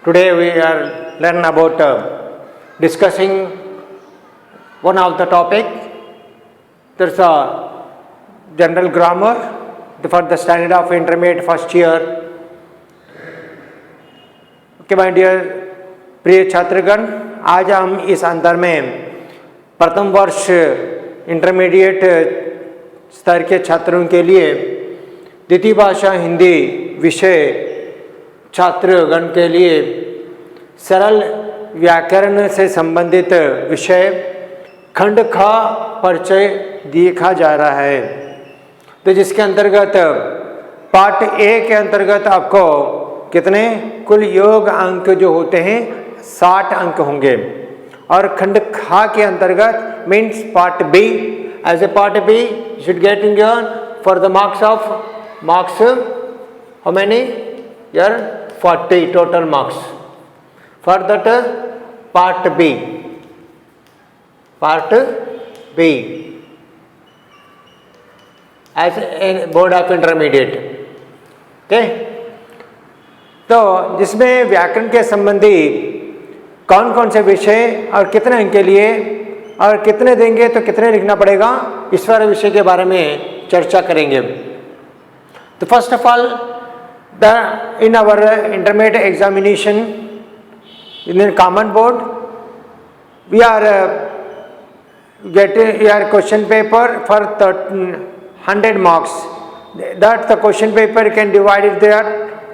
Today we are learn about discussing one of the topic. There's a general grammar for the standard of intermediate first year. Okay, my dear प्रिय छात्रगण, आज हम इस अंतर में प्रथम वर्ष इंटरमीडिएट स्तर के छात्रों के लिए द्वितीय भाषा हिंदी विषय छात्रगण के लिए सरल व्याकरण से संबंधित विषय खंड खा परिचय देखा जा रहा है। तो जिसके अंतर्गत पार्ट ए के अंतर्गत आपको कितने कुल योग अंक जो होते हैं 60 अंक होंगे, और खंड खा के अंतर्गत means part B, as a part B should get in for the marks how many your 40 total marks for that part B as a board of intermediate. okay, तो जिसमें व्याकरण के संबंधी कौन कौन से विषय और कितने अंक के लिए और कितने देंगे तो कितने लिखना पड़ेगा, इस सारे विषय के बारे में चर्चा करेंगे। तो first of all in our intermediate examination in the common board we are getting question paper for 100 marks. That the question paper can divide it there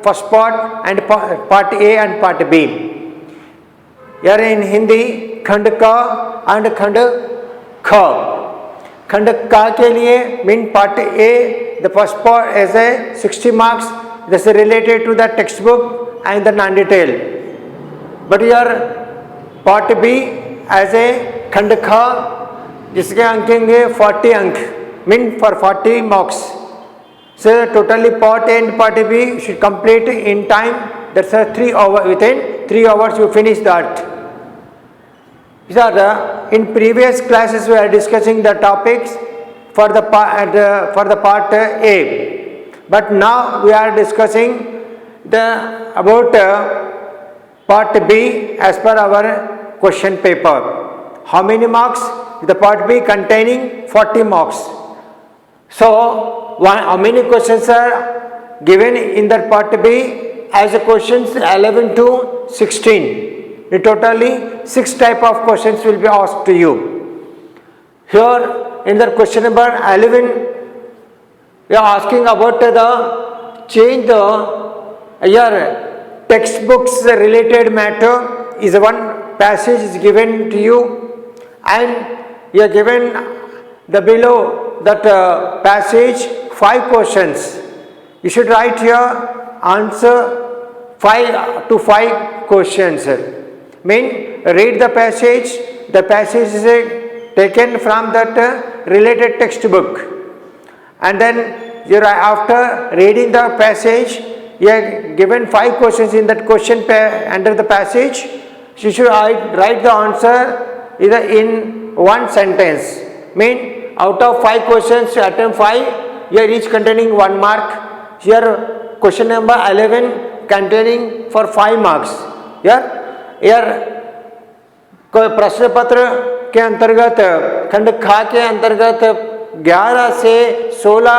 first part and part A and part B. Here in Hindi खंड का and खंड ख. खंड का के लिए mean part A, the first part is a 60 marks. This is related to the textbook and the non-detail. But here part B as a खंड खा जिसके अंक होंगे 40 अंक, mean for 40 marks. So totally part A and part B should complete in time. That's a 3 hours. Within 3 hours you finish that. These are in previous classes we are discussing the topics for the part A. But now we are discussing about part B as per our question paper. How many marks? The part B containing 40 marks. So how many questions are given in that part B? As a questions 11 to 16. Totally 6 type of questions will be asked to you. Here in the question number 11, we are asking about the change your textbooks related matter is one passage is given to you, and you are given the below that passage 5 questions. You should write here answer 5 to 5 questions. Mean read the passage. The passage is taken from that related textbook. And then after reading the passage, you are given 5 questions in that question under the passage. You should write the answer either in one sentence. Mean out of 5 questions, you attempt 5. Here each containing 1 mark. Here question number 11 containing for 5 marks. Here प्रश्न पत्र के अंतर्गत खंड खा के अंतर्गत 11 से 16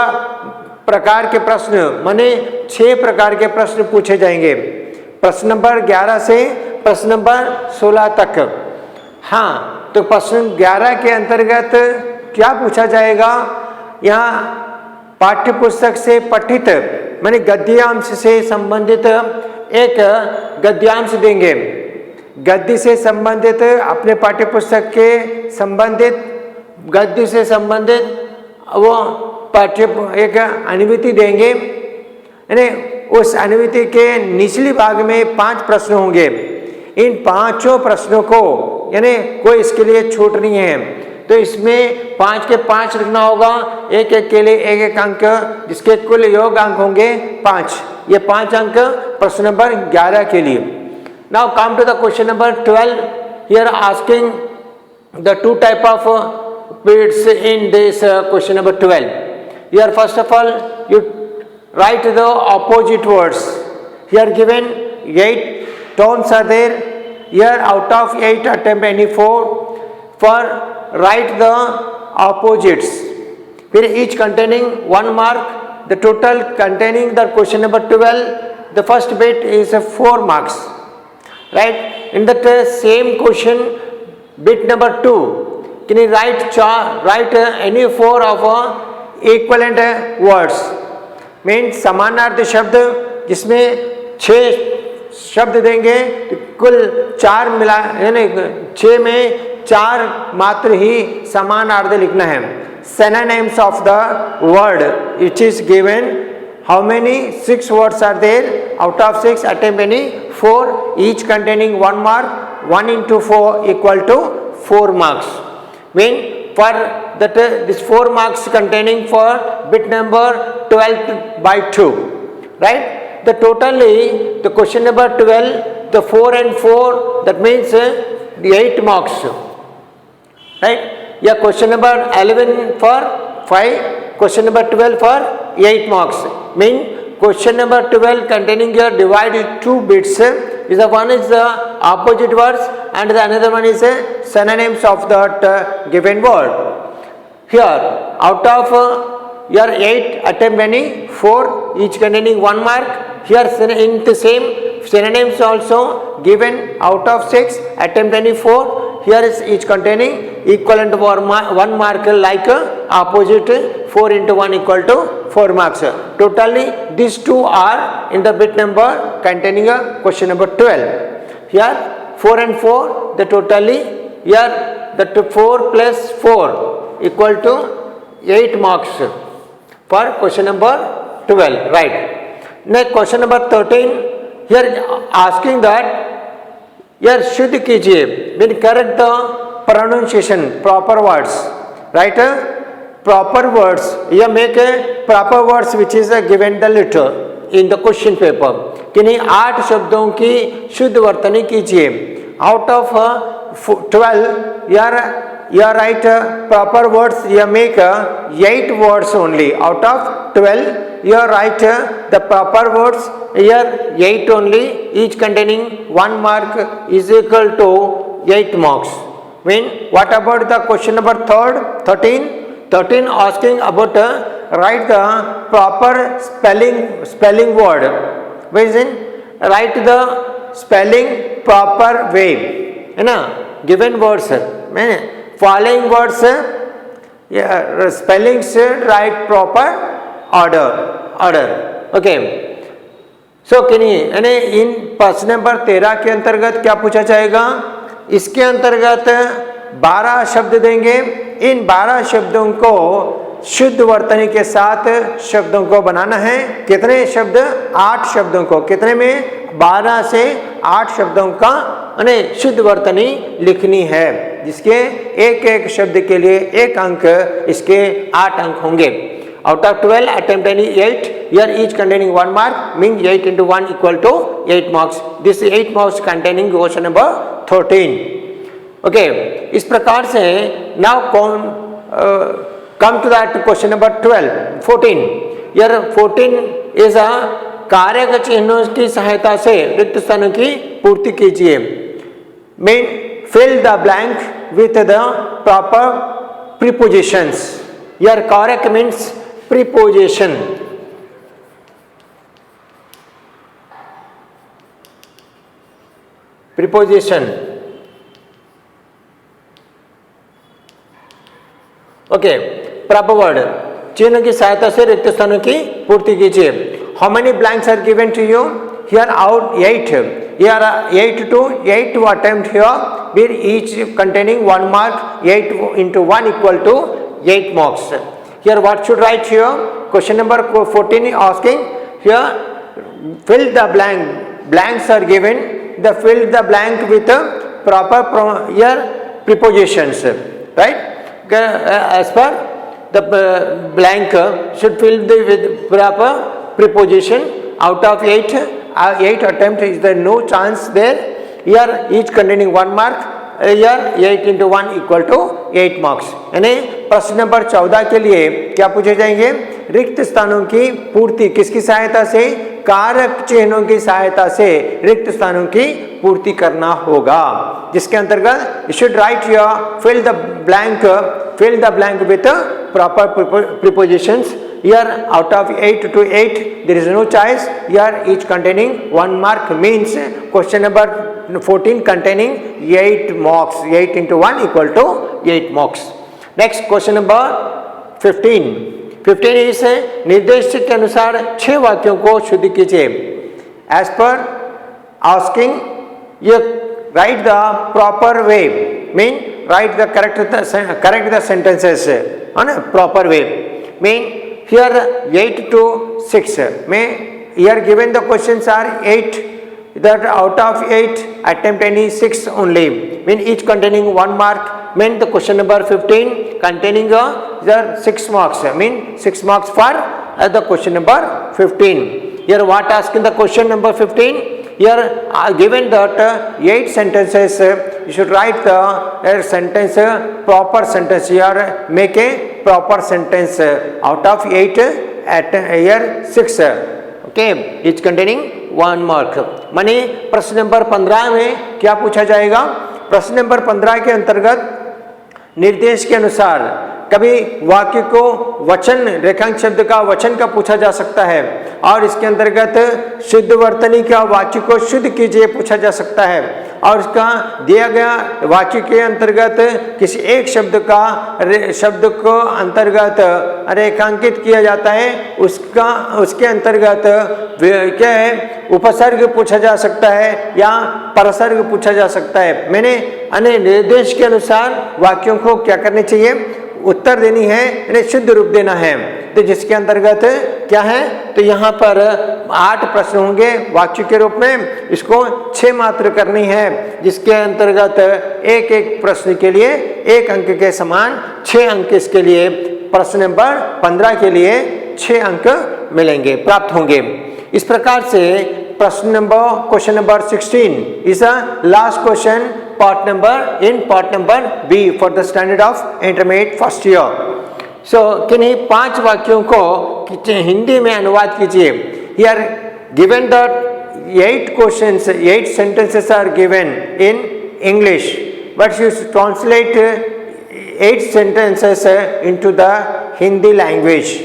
प्रकार के प्रश्न माने 6 प्रकार के प्रश्न पूछे जाएंगे, प्रश्न नंबर 11 से प्रश्न नंबर 16 तक। हाँ, तो प्रश्न 11 के अंतर्गत क्या पूछा जाएगा, यहाँ पाठ्य पुस्तक से पठित माने गद्यांश से संबंधित एक गद्यांश देंगे। गद्य से संबंधित अपने पाठ्य पुस्तक के संबंधित गद्य से संबंधित वो एक अनुवृत्ति देंगे, यानी उस अनुवृत्ति के निचली भाग में 5 प्रश्न होंगे। इन 5 प्रश्नों को यानी कोई इसके लिए छूट नहीं है, तो इसमें 5 के 5 लिखना होगा, एक एक के लिए एक एक अंक, जिसके कुल योग अंक होंगे 5। ये 5 अंक प्रश्न नंबर 11 के लिए। Now come to the question number 12. Here asking the 2 type of bits in this question number 12. Here first of all you write the opposite words. Here given 8 tones are there. Here out of 8 attempt any 4 for write the opposites. Here each containing 1 mark. The total containing the question number 12. The first bit is 4 marks. Right? In that same question, bit number 2. Can you write any 4 of equivalent words? Means समानार्थ शब्द जिसमें 6 शब्द देंगे तो कुल 4 मिला यानी 6 में 4 मात्र ही समानार्थ लिखना है. Synonyms of the word which is given. How many? 6 words are there. Out of 6 attempt any 4, each containing 1 mark. 1 into 4 equal to 4 marks. Mean for that this 4 marks containing for bit number 12 by 2. Right? The totally the question number 12, the 4 and 4, that means the 8 marks. Right? Yeah, question number 11 for 5, question number 12 for 8 marks. Mean question number 12 containing your divided 2 bits. Is the one is the opposite words and the another one is synonyms of that given word. Here out of your 8 attempt any 4, each containing 1 mark. Here in the same synonyms also given out of 6 attempt any 4. Here is each containing equivalent for 1 mark like opposite. 4 into 1 equal to 4 marks. Totally these two are in the bit number containing a question number 12. Here 4 and 4, the totally here the 4 plus 4 equal to 8 marks for question number 12. Right. Next question number 13. Here asking that here शुद्ध कीजिए. Mean correct the pronunciation proper words. Right? Proper words. You make a proper words which is given the letter in the question paper. किन्हीं 8 शब्दों की शुद्ध वर्तनी कीजिए. Out of 12, you write proper words. You make 8 words only. Out of 12, you write the proper words. Here 8 only. Each containing 1 mark is equal to 8 marks. Mean what about the question number 13? 13 asking about write the proper spelling word. Reason write the spelling proper way. है ना? Given words मैंने following words spelling should write proper order. Okay. So यानी इन प्रश्न number 13 के अंतर्गत क्या पूछा जाएगा? इसके अंतर्गत 12 शब्द देंगे. इन 12 शब्दों को शुद्ध वर्तनी के साथ शब्दों को बनाना है. कितने शब्द? 8 शब्दों को. कितने में? 12 से 8 शब्दों का शुद्ध वर्तनी लिखनी है, जिसके एक एक शब्द के लिए 1 अंक, इसके 8 अंक होंगे. Out of 12 attempt any 8. Here each containing 1 mark. Means 8 into 1 equal to 8 marks. This 8 marks containing question number 13. Okay. इस प्रकार से now come to that question number 14. Here 14 is a कारक चिन्हों की सहायता से रिक्त स्थानों की पूर्ति कीजिए. Mean fill the blank with the proper prepositions. Here कारक means preposition. Okay. Proper word. चिन्ह की सहायता से रिक्त स्थानों की पूर्ति कीजिए. How many blanks are given to you? Here out 8. Here 8 to 8 attempt here. Where each containing 1 mark. 8 into 1 equal to 8 marks. Here what should write here? Question number 14 asking here fill the blank. Blanks are given. The fill the blank with proper here prepositions. Right? As per the blank should fill with proper preposition. Out of 8 attempt is there no chance there. Here each containing 1 mark. Here 8 into 1 equal to 8 marks. यानी प्रश्न number 14 के लिए क्या पूछे जाएंगे? रिक्त स्थानों की पूर्ति किसकी सहायता से? कारक चिन्हों की सहायता से रिक्त स्थानों की पूर्ति करना होगा, जिसके अंतर्गत you should write your fill the blank with proper prepositions. Here out of 8 to 8 there is no choice. Here each containing 1 mark means question number 14 containing 8 marks. 8 into 1 equal to 8 marks. Next question number 15. 15 is निर्देशित के अनुसार 6 वाक्यों को शुद्ध कीजिए. As per asking you write the proper way, mean write the correct the sentences on a proper way. Mean here 8 to 6 may here given the questions are 8, that out of 8 attempt any 6 only, mean each containing 1 mark, mean the question number 15 containing the 6 marks, mean 6 marks for the question number 15. Here what asking the question number 15, here given that 8 sentences, you should write the sentence proper sentence. Here make a proper sentence out of 8 at here 6, okay, each containing 1 mark. माने प्रश्न number 15 में क्या पूछा जाएगा? प्रश्न number 15 के अंतर्गत निर्देश के अनुसार कभी वाक्य को वचन रेखांक शब्द का वचन का पूछा जा सकता है, और इसके अंतर्गत शुद्ध वर्तनी का वाक्य को शुद्ध कीजिए पूछा जा सकता है, और उसका दिया गया वाक्य के अंतर्गत किसी एक शब्द को अंतर्गत रेखांकित किया जाता है, उसके अंतर्गत क्या है उपसर्ग पूछा जा सकता है या परसर्ग पूछा जा सकता है. मैंने अन्य निर्देश के अनुसार वाक्यों को क्या करने चाहिए, उत्तर देनी है, यानी शुद्ध रूप देना है. तो जिसके अंतर्गत क्या है, तो यहाँ पर 8 प्रश्न होंगे वाक्य के रूप में, इसको 6 मात्र करनी है, जिसके अंतर्गत एक एक प्रश्न के लिए 1 अंक के समान 6 अंक इसके लिए प्रश्न नंबर 15 के लिए 6 अंक मिलेंगे, प्राप्त होंगे. इस प्रकार से question number 16 is a last question part number B for the standard of intermediate first year. So किन्हीं 5 वाक्यों को हिंदी में अनुवाद कीजिए. Here given that 8 questions, 8 sentences are given in English, but you translate 8 sentences into the Hindi language.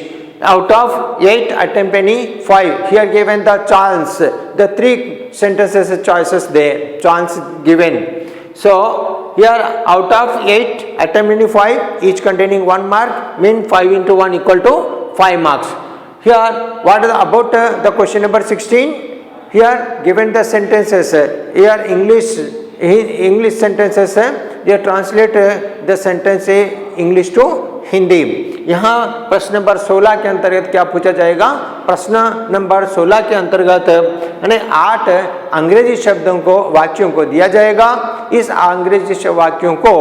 Out of 8 attempt any 5. Here given the chance, the 3 sentences choices there, chance given. So here out of 8 attempt any 5, each containing 1 mark, mean 5 into 1 equal to 5 marks. Here what is about the question number 16? Here given the sentences, here English sentences, they translate the sentence English to Hindi. यहाँ प्रश्न number 16 के अंतर्गत क्या पूछा जाएगा, प्रश्न number 16 के अंतर्गत यानी 8 अंग्रेजी शब्दों को वाक्यों को दिया जाएगा. इस अंग्रेजी वाक्यों को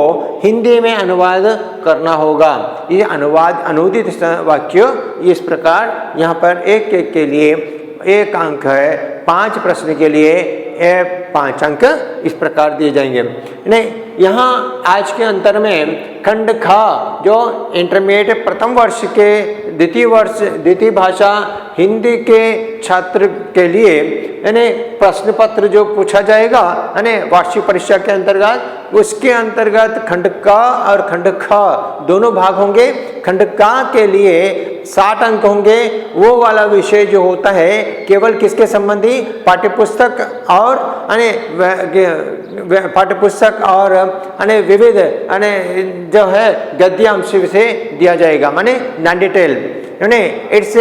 हिंदी में अनुवाद करना होगा. ये अनुदित वाक्य इस प्रकार यहाँ पर एक के लिए 1 अंक है, 5 प्रश्न के लिए 5 अंक इस प्रकार दिए जाएंगे. नहीं, यहाँ आज के अंतर में खंड ख जो इंटरमीडिएट प्रथम वर्ष के द्वितीय भाषा हिंदी के छात्र के लिए यानी प्रश्न पत्र जो पूछा जाएगा यानी वार्षिक परीक्षा के अंतर्गत, उसके अंतर्गत खंड क और खंड ख दोनों भाग होंगे. खंड क के लिए 60 अंक होंगे. वो वाला विषय जो होता है केवल किसके संबंधी, पाठ्यपुस्तक और विविध जो है गद्यांश से दिया जाएगा, माने non detail. It's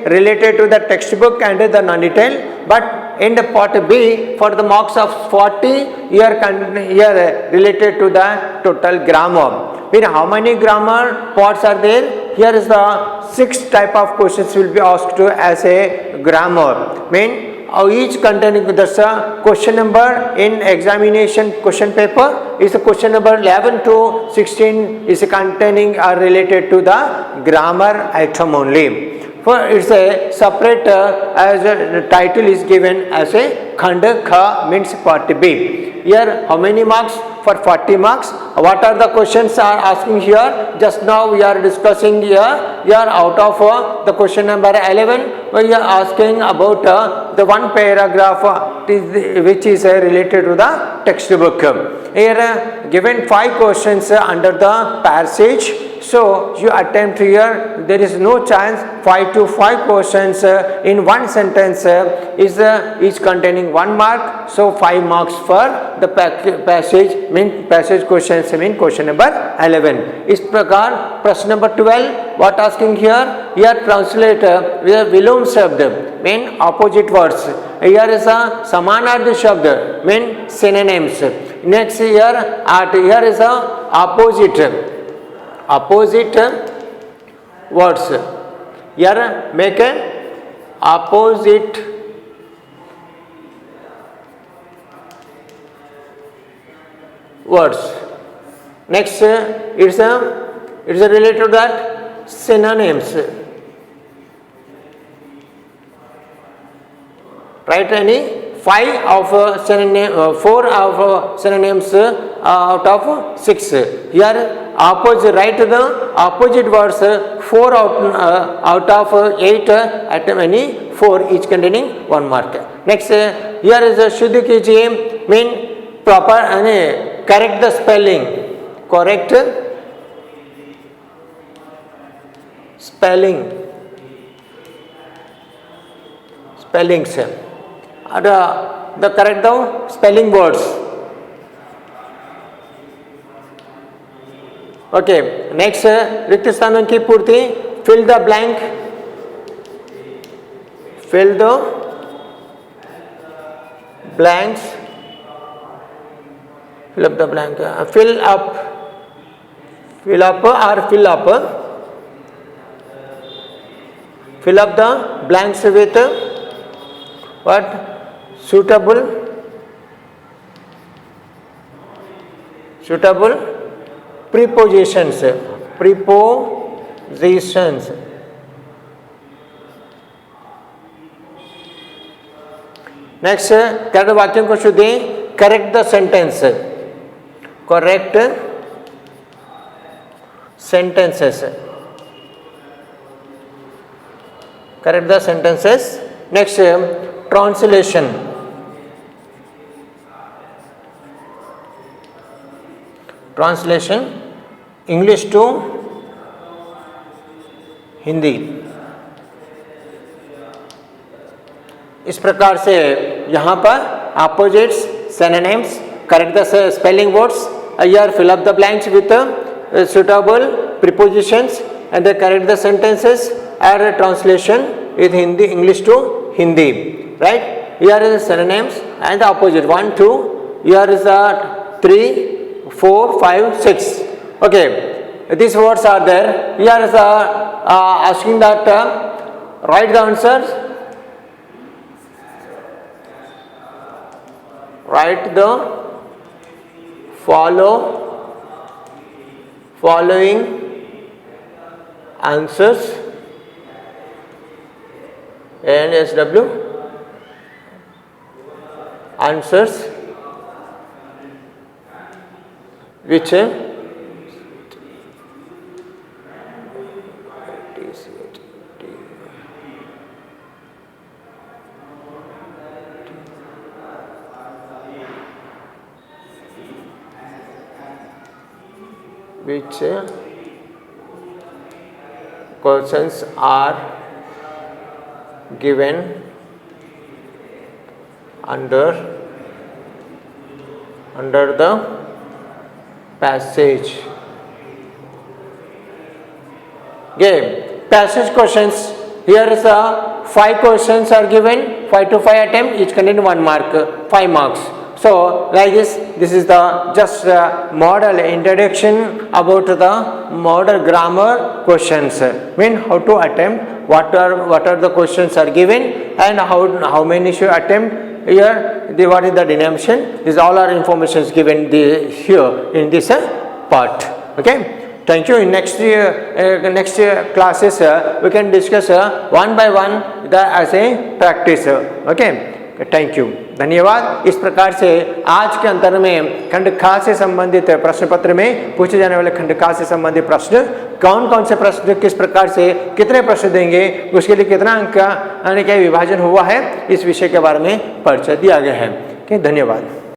related to the textbook and the non-detail, but in the part B for the marks of 40 here related to the total grammar. Then how many grammar parts are there? Here is the 6 type of questions will be asked to as a grammar. Mean each containing the question number in examination question paper is the question number 11 to 16 is containing or related to the grammar item only. For it's a separate as a title is given as a Khand Kha means part B. Here how many marks? For 40 marks. What are the questions are asking here? Just now we are discussing here you are out of the question number 11, where you are asking about the one paragraph which is related to the textbook. Here given 5 questions under the passage. So you attempt here, there is no chance 5 to 5 questions in one sentence is each containing 1 mark. So 5 marks for the passage questions mean question number 11. इस प्रकार प्रश्न number 12 what asking here? Here translate विलोम शब्द mean opposite words. Here is a समानार्थी शब्द mean synonyms. Next here is a opposite words. Here make a opposite words. Next it's related to that synonyms. Write any 5 of synonym, 4 of synonyms out of 6. Here opposite, write the opposite words 4 out of 8 at any 4 each containing 1 mark. Next here is a Shuddh Kijiye mean proper and correct the spelling. Correct spellings. The correct the spelling words. Okay, next रिक्त स्थानों की पूर्ति, fill the blank, fill the blanks, fill up the blank, fill up the blanks with what? Suitable prepositions. Next त्याच्या वाक्य को शुद्धे correct the sentence. Correct sentences. Correct the sentences. Next translation. English to Hindi. इस प्रकार से यहाँ पर opposites, synonyms, correct the spelling words, here fill up the blanks with suitable prepositions and correct the sentences, add a translation with English to Hindi. Right? Here is the synonyms and the opposite 1, 2. Here is the 3, 4, 5, 6. Okay, these words are there. Here is asking that write the answers. Write the following answers. NSW answers which questions are given under the passage. Okay, passage questions. Here is 5 questions are given, 5 to 5 attempt, each contain 1 mark, 5 marks. So like this is the just model introduction about the model grammar questions. Mean how to attempt, what are the questions are given and how many should attempt. Here what is the denomination. This all are informations given here in this part. Okay. Thank you. In next classes we can discuss one by one as a practice. Okay. Thank you, धन्यवाद। इस प्रकार से आज के अंतर में खंड ख से संबंधित प्रश्न पत्र में पूछे जाने वाले खंड ख से संबंधित प्रश्न, कौन कौन से प्रश्न किस प्रकार से कितने प्रश्न देंगे, उसके लिए कितना अंक का यानी क्या विभाजन हुआ है, इस विषय के बारे में परिचय दिया गया है। धन्यवाद।